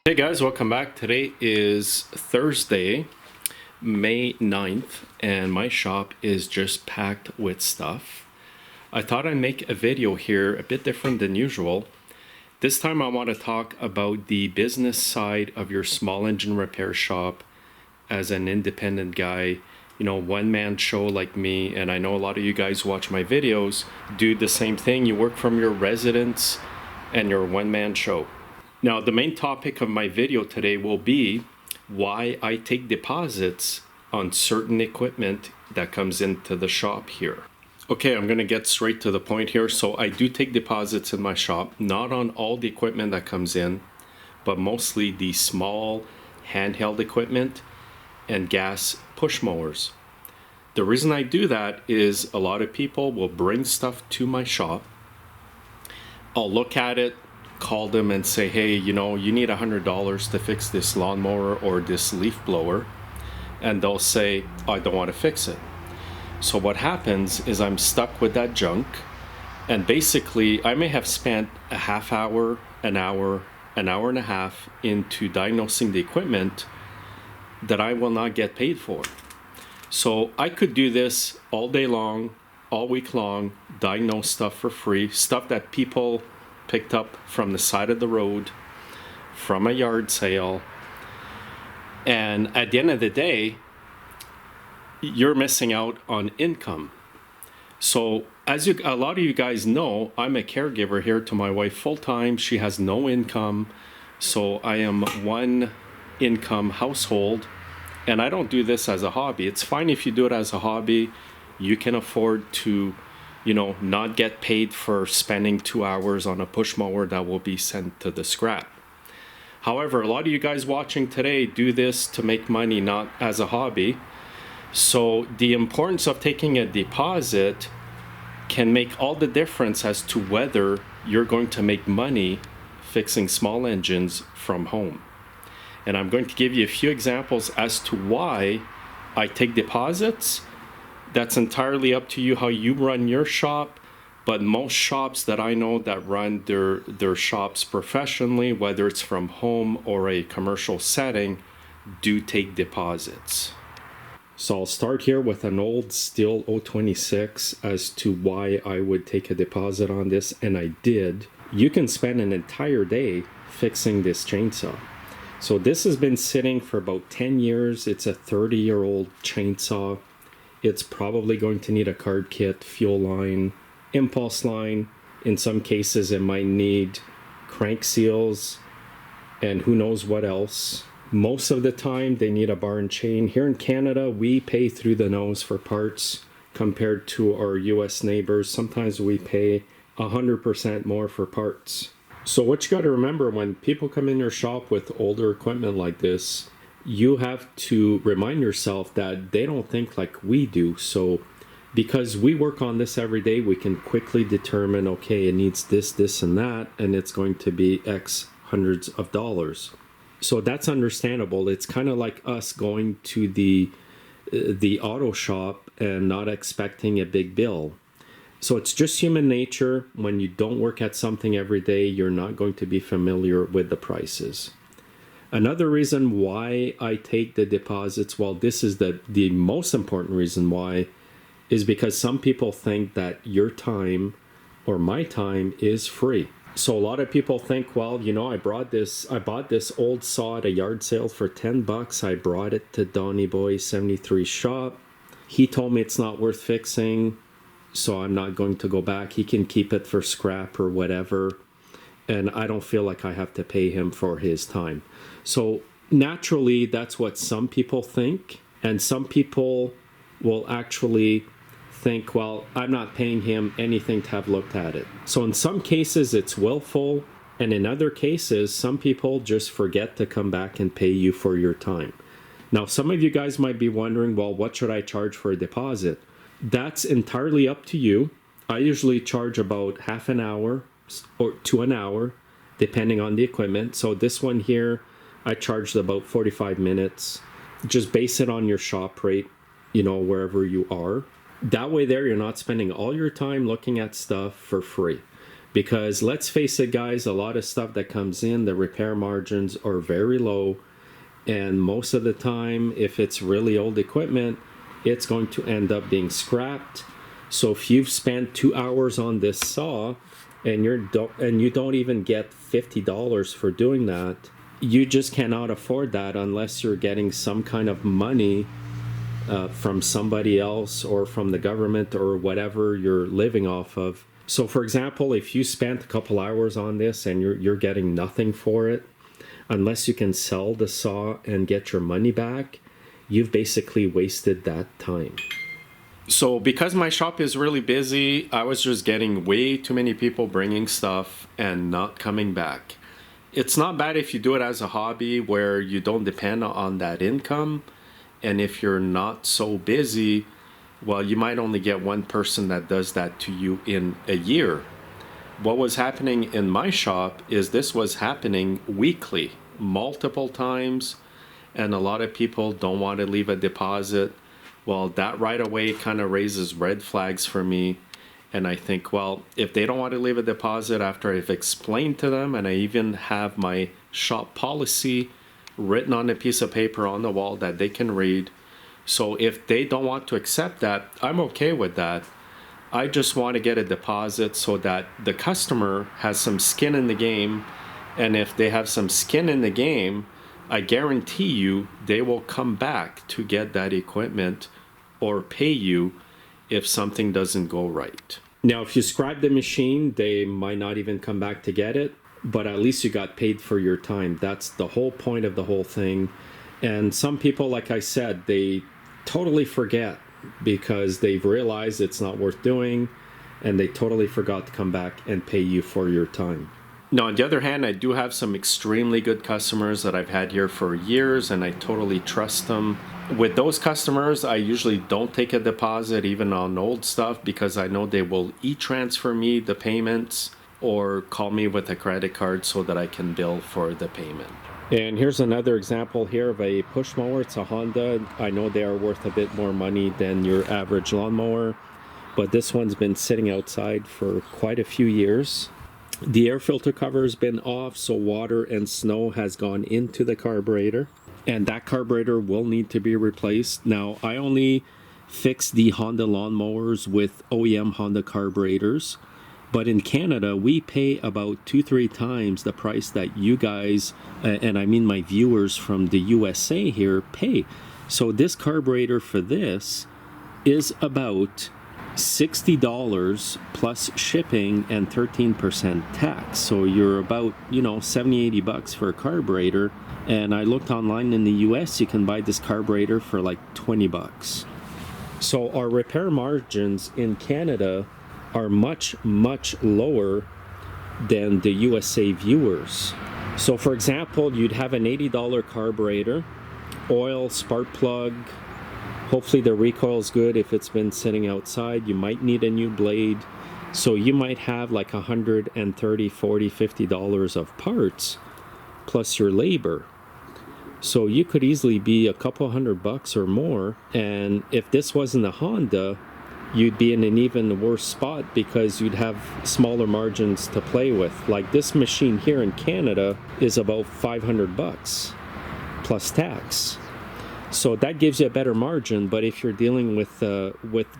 Hey guys, welcome back. Today is Thursday, May 9th, and my shop is just packed with stuff. I thought I'd make a video here a bit different than usual. This time I want to talk about the business side of your small engine repair shop as an independent guy, one-man show like me, and I know a lot of you guys watch my videos, do the same thing. You work from your residence and your one-man show. Now, the main topic of my video today will be why I take deposits on certain equipment that comes into the shop here. Okay, I'm going to get straight to the point here. So I do take deposits in my shop, not on all the equipment that comes in, but mostly the small handheld equipment and gas push mowers. The reason I do that is a lot of people will bring stuff to my shop. I'll look at it, call them and say, hey, you need $100 to fix this lawnmower or this leaf blower, and they'll say, I don't want to fix it. So what happens is I'm stuck with that junk, and basically I may have spent a half hour, an hour and a half into diagnosing the equipment that I will not get paid for. So I could do this all day long, all week long, diagnose stuff for free, stuff that people picked up from the side of the road, from a yard sale. And at the end of the day, you're missing out on income. So as a lot of you guys know, I'm a caregiver here to my wife full-time. She has no income. So I am one income household, and I don't do this as a hobby. It's fine if you do it as a hobby. You can afford to not get paid for spending 2 hours on a push mower that will be sent to the scrap. However, a lot of you guys watching today do this to make money, not as a hobby. So the importance of taking a deposit can make all the difference as to whether you're going to make money fixing small engines from home. And I'm going to give you a few examples as to why I take deposits. That's entirely up to you how you run your shop, but most shops that I know that run their shops professionally, whether it's from home or a commercial setting, do take deposits. So I'll start here with an old Stihl 026 as to why I would take a deposit on this, and I did. You can spend an entire day fixing this chainsaw. So this has been sitting for about 10 years. It's a 30-year-old chainsaw. It's probably going to need a card kit, fuel line, impulse line. In some cases, it might need crank seals and who knows what else. Most of the time, they need a bar and chain. Here in Canada, we pay through the nose for parts compared to our US neighbors. Sometimes we pay 100% more for parts. So what you got to remember when people come in your shop with older equipment like this, you have to remind yourself that they don't think like we do. So because we work on this every day, we can quickly determine, okay, it needs this, this, and that, and it's going to be X hundreds of dollars. So that's understandable. It's kind of like us going to the auto shop and not expecting a big bill. So it's just human nature. When you don't work at something every day, you're not going to be familiar with the prices. Another reason why I take the deposits, well, this is the most important reason why, is because some people think that your time or my time is free. So a lot of people think, well, I bought this old saw at a yard sale for $10. I brought it to Donny Boy 73 shop. He told me it's not worth fixing, so I'm not going to go back. He can keep it for scrap or whatever. And I don't feel like I have to pay him for his time. So naturally, that's what some people think. And some people will actually think, well, I'm not paying him anything to have looked at it. So in some cases, it's willful. And in other cases, some people just forget to come back and pay you for your time. Now, some of you guys might be wondering, well, what should I charge for a deposit? That's entirely up to you. I usually charge about half an hour or to an hour, depending on the equipment. So this one here, I charged about 45 minutes. Just base it on your shop rate, wherever you are. That way there, you're not spending all your time looking at stuff for free. Because let's face it, guys, a lot of stuff that comes in, the repair margins are very low. And most of the time, if it's really old equipment, it's going to end up being scrapped. So if you've spent 2 hours on this saw and you don't even get $50 for doing that, you just cannot afford that unless you're getting some kind of money from somebody else or from the government or whatever you're living off of. So for example, if you spent a couple hours on this and you're getting nothing for it, unless you can sell the saw and get your money back, you've basically wasted that time. So because my shop is really busy, I was just getting way too many people bringing stuff and not coming back. It's not bad if you do it as a hobby where you don't depend on that income. And if you're not so busy, well, you might only get one person that does that to you in a year. What was happening in my shop is this was happening weekly, multiple times, and a lot of people don't want to leave a deposit. Well, that right away kind of raises red flags for me. And I think, well, if they don't want to leave a deposit after I've explained to them, and I even have my shop policy written on a piece of paper on the wall that they can read. So if they don't want to accept that, I'm okay with that. I just want to get a deposit so that the customer has some skin in the game. And if they have some skin in the game, I guarantee you they will come back to get that equipment or pay you if something doesn't go right. Now, if you scrap the machine, they might not even come back to get it, but at least you got paid for your time. That's the whole point of the whole thing. And some people, like I said, they totally forget because they've realized it's not worth doing, and they totally forgot to come back and pay you for your time. Now, on the other hand, I do have some extremely good customers that I've had here for years, and I totally trust them. With those customers, I usually don't take a deposit even on old stuff because I know they will e-transfer me the payments or call me with a credit card so that I can bill for the payment. And here's another example here of a push mower. It's a Honda. I know they are worth a bit more money than your average lawnmower, but this one's been sitting outside for quite a few years. The air filter cover has been off, so water and snow has gone into the carburetor, and that carburetor will need to be replaced. Now, I only fix the Honda lawnmowers with OEM Honda carburetors, but in Canada, we pay about 2-3 times the price that you guys, and I mean my viewers from the USA here, pay. So this carburetor for this is about $60 plus shipping and 13% tax. So you're about, $70-$80 for a carburetor. And I looked online in the US, you can buy this carburetor for like $20. So our repair margins in Canada are much, much lower than the USA viewers. So for example, you'd have an $80 carburetor, oil, spark plug. Hopefully the recoil is good. If it's been sitting outside, you might need a new blade. So you might have like $130, $40, $50 of parts plus your labor. So you could easily be a couple $100 or more. And if this wasn't a Honda, you'd be in an even worse spot because you'd have smaller margins to play with. Like this machine here in Canada is about $500 plus tax. So that gives you a better margin, but if you're dealing with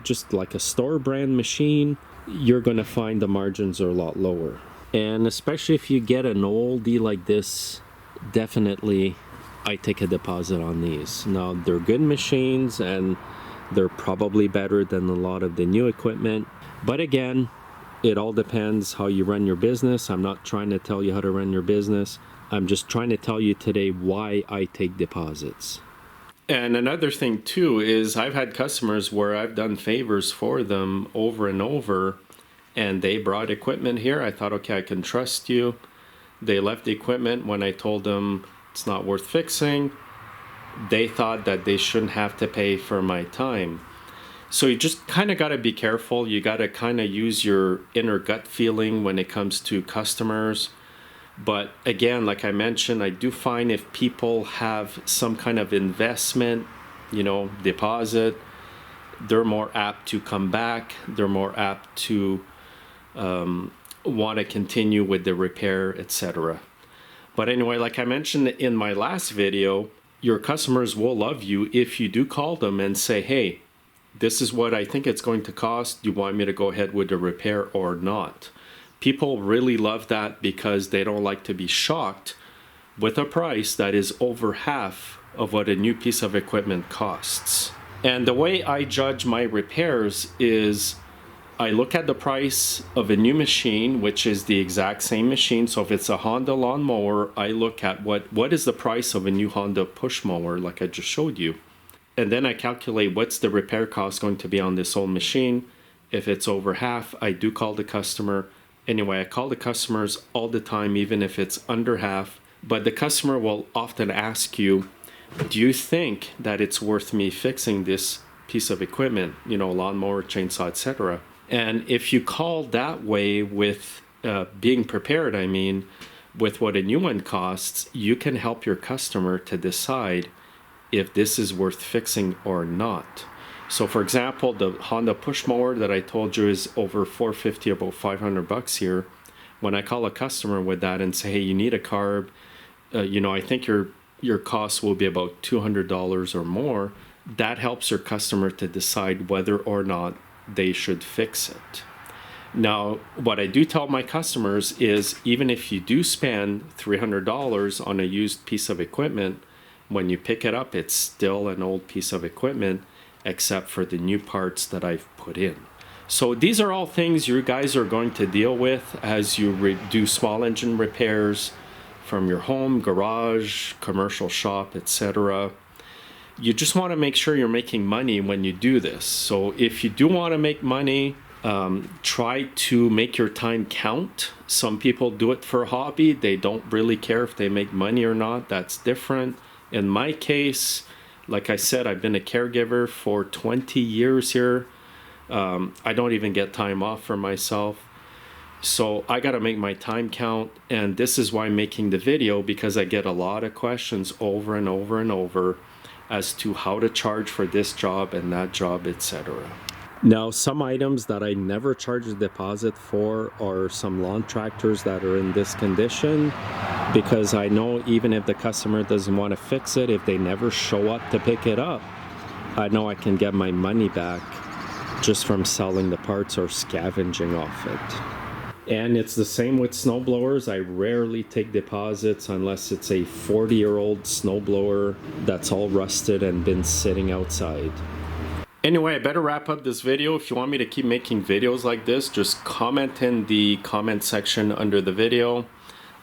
just like a store brand machine, you're going to find the margins are a lot lower. And especially if you get an oldie like this, definitely I take a deposit on these. Now, they're good machines and they're probably better than a lot of the new equipment. But again, it all depends how you run your business. I'm not trying to tell you how to run your business. I'm just trying to tell you today why I take deposits. And another thing too is I've had customers where I've done favors for them over and over, and they brought equipment here. I thought, okay, I can trust you. They left the equipment when I told them it's not worth fixing. They thought that they shouldn't have to pay for my time. So you just kind of got to be careful. You got to kind of use your inner gut feeling when it comes to customers. But again, like I mentioned, I do find if people have some kind of investment, deposit, they're more apt to come back. They're more apt to want to continue with the repair, etc. But anyway, like I mentioned in my last video, your customers will love you if you do call them and say, hey, this is what I think it's going to cost. Do you want me to go ahead with the repair or not? People really love that because they don't like to be shocked with a price that is over half of what a new piece of equipment costs. And the way I judge my repairs is I look at the price of a new machine, which is the exact same machine. So if it's a Honda lawnmower, I look at what is the price of a new Honda push mower, like I just showed you. And then I calculate what's the repair cost going to be on this old machine. If it's over half, I do call the customer. Anyway, I call the customers all the time, even if it's under half. But the customer will often ask you, do you think that it's worth me fixing this piece of equipment, lawnmower, chainsaw, etc.? And if you call that way with being prepared, with what a new one costs, you can help your customer to decide if this is worth fixing or not. So for example, the Honda push mower that I told you is over $450, about $500 here. When I call a customer with that and say, hey, you need a carb, I think your cost will be about $200 or more, that helps your customer to decide whether or not they should fix it. Now, what I do tell my customers is even if you do spend $300 on a used piece of equipment, when you pick it up, it's still an old piece of equipment, except for the new parts that I've put in. So these are all things you guys are going to deal with as you do small engine repairs from your home, garage, commercial shop, etc. You just want to make sure you're making money when you do this. So if you do want to make money, try to make your time count. Some people do it for a hobby. They don't really care if they make money or not. That's different. In my case, like I said, I've been a caregiver for 20 years here. I don't even get time off for myself. So I got to make my time count. And this is why I'm making the video, because I get a lot of questions over and over and over as to how to charge for this job and that job, etc. Now, some items that I never charge a deposit for are some lawn tractors that are in this condition, because I know even if the customer doesn't want to fix it, if they never show up to pick it up, I know I can get my money back just from selling the parts or scavenging off it. And it's the same with snowblowers. I rarely take deposits unless it's a 40-year-old snowblower that's all rusted and been sitting outside. Anyway, I better wrap up this video. If you want me to keep making videos like this, just comment in the comment section under the video.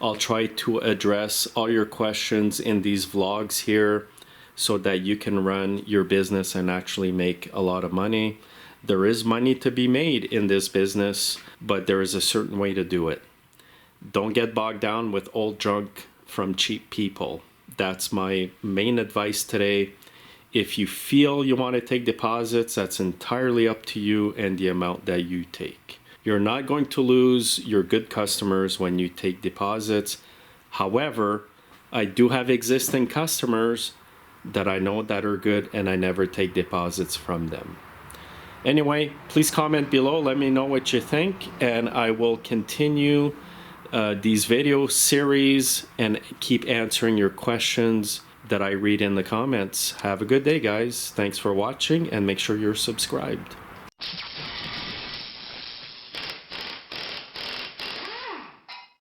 I'll try to address all your questions in these vlogs here so that you can run your business and actually make a lot of money. There is money to be made in this business, but there is a certain way to do it. Don't get bogged down with old junk from cheap people. That's my main advice today. If you feel you want to take deposits, that's entirely up to you and the amount that you take. You're not going to lose your good customers when you take deposits. However, I do have existing customers that I know that are good and I never take deposits from them. Anyway, please comment below, let me know what you think, and I will continue these video series and keep answering your questions that I read in the comments. Have a good day, guys. Thanks for watching, and make sure you're subscribed.